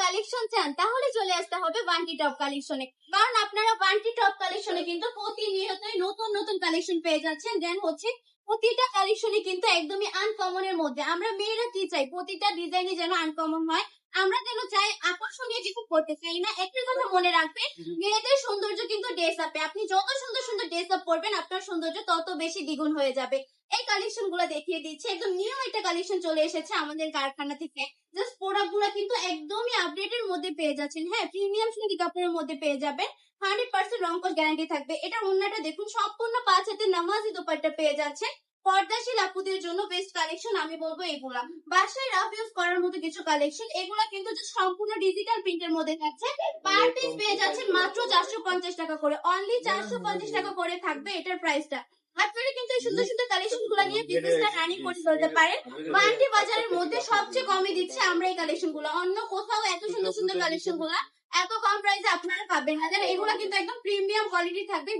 Collection চান তাহলে চলে আসতে হবে বান্টি টপ কালেকশনে, কারণ আপনারা বান্টি টপ কালেকশনে কিন্তু প্রতিনিয়তই নতুন নতুন কালেকশন পেয়ে যাচ্ছেন। দেন হচ্ছে প্রতিটা কালেকশনে কিন্তু একদমই আনকমনের মধ্যে। আমরা মেয়েরা কি চাই, প্রতিটা ডিজাইনই যেন আনকমন হয়। আমরা যেন চাই আকর্ষণীয় কিছু করতে চাই না। একটা কথা মনে রাখবেন, মেয়েদের সৌন্দর্য কিন্তু ড্রেস আপে। আপনি যত সুন্দর সুন্দর ড্রেস আপ পরবেন আপনার সৌন্দর্য তত বেশি দ্বিগুণ হয়ে যাবে। এই কালেকশন গুলো দেখিয়ে দিচ্ছে, একদম নিউ একটা কালেকশন চলে এসেছে আমাদের কারখানা থেকে। জাস্ট প্রোডাক্ট গুলো কিন্তু একদমই আপডেটের মধ্যে পেয়ে যাচ্ছেন। হ্যাঁ, প্রিমিয়াম সোনালী কাপড়ের মধ্যে পেয়ে যাবেন। 100% রং কস গ্যারান্টি থাকবে। এটা ওন্নাটা দেখুন, সম্পূর্ণ 5 হাতের নামাজি দোপাট্টা পেয়ে যাচ্ছে। পর্দাশীল আপুদের জন্য বেস্ট কালেকশন আমি বলবো এগুলা। বাসায় রাফ ইউজ করার মতো কিছু কালেকশন। এগুলা কিন্তু just সম্পূর্ণ ডিজিটাল প্রিন্টের মধ্যে থাকছে। পার পিস পেয়ে যাচ্ছেন মাত্র 450 টাকা করে। অনলি 450 টাকা করে থাকবে এটার প্রাইসটা। আপনারা কিন্তু এই সুন্দর সুন্দর কালেকশন গুলা নিয়ে বিজনেসটা রানিং করে চলতে পারেন। বান্টি বাজারের মধ্যে সবচেয়ে কমে দিচ্ছে আমরা এই কালেকশন গুলা। অন্য কোথাও এত সুন্দর সুন্দর কালেকশন গুলা এত কম প্রাইসে আপনারা পাবেন না। যারা এগুলা কিন্তু একদম প্রিমিয়াম কোয়ালিটি থাকবে।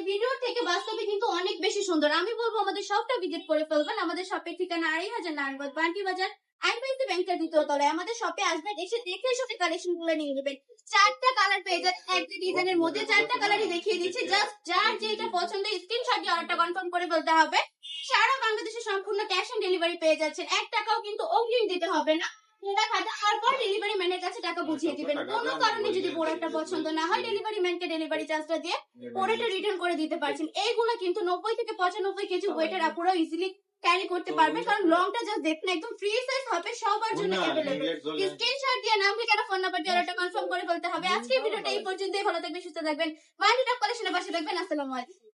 ভিডিও থেকে বাস্তবে কিন্তু অনেক বেশি সুন্দর। আমি বলবো আমাদের শপটা ভিজিট করে ফেলবেন। আমাদের শপের ঠিকানা 2.5 নারায়ণগঞ্জ বান্টি বাজার আইপিএসসি ব্যাংকের দ্বিতীয় তলায়। আমাদের শপে আসবেন, এসে দেখে শুনে কালেকশন গুলো নিয়ে নেবেন। 4টা কালার পেয়ে যাবেন একটা ডিজাইনের মধ্যে। 4টা কালারই দেখিয়ে দিচ্ছি। জাস্ট যার যেটা পছন্দ স্ক্রিনশট দিয়ে অর্ডারটা কনফার্ম করে ফেলতে হবে। সারা বাংলাদেশে সম্পূর্ণ ক্যাশ অন ডেলিভারি পেয়ে যাচ্ছেন। 1 টাকাও কিন্তু অগ্রিম দিতে হবে না। প্রোডাক্ট হাতে পাওয়ার পর ডেলিভারি ম্যানের কাছে টাকা বুঝিয়ে দিবেন। কোনো কারণে যদি প্রোডাক্টটা পছন্দ না হয়, ডেলিভারি ম্যানকে ডেলিভারি চার্জটা দিয়ে প্রোডাক্টটা রিটার্ন করে দিতে পারছেন। এইগুলো কিন্তু 90 থেকে 95 কেজি ওয়েটের আপুরা ইজিলি ক্যারি করতে পারবে, কারণ লংটা জাস্ট দেখুন একদম ফ্রি সাইজ হবে, সবার জন্য अवेलेबल। স্ক্রিনশট দিয়ে নাম ঠিকানা ফোন নাম্বার দিয়ে অর্ডারটা কনফার্ম করে ফেলতে হবে। আজকের ভিডিওটা এই পর্যন্তই। ভালো থাকবেন, সুস্থ থাকবেন, মাল্টি টপ কালেকশনের পাশে থাকবেন। আসসালামু আলাইকুম।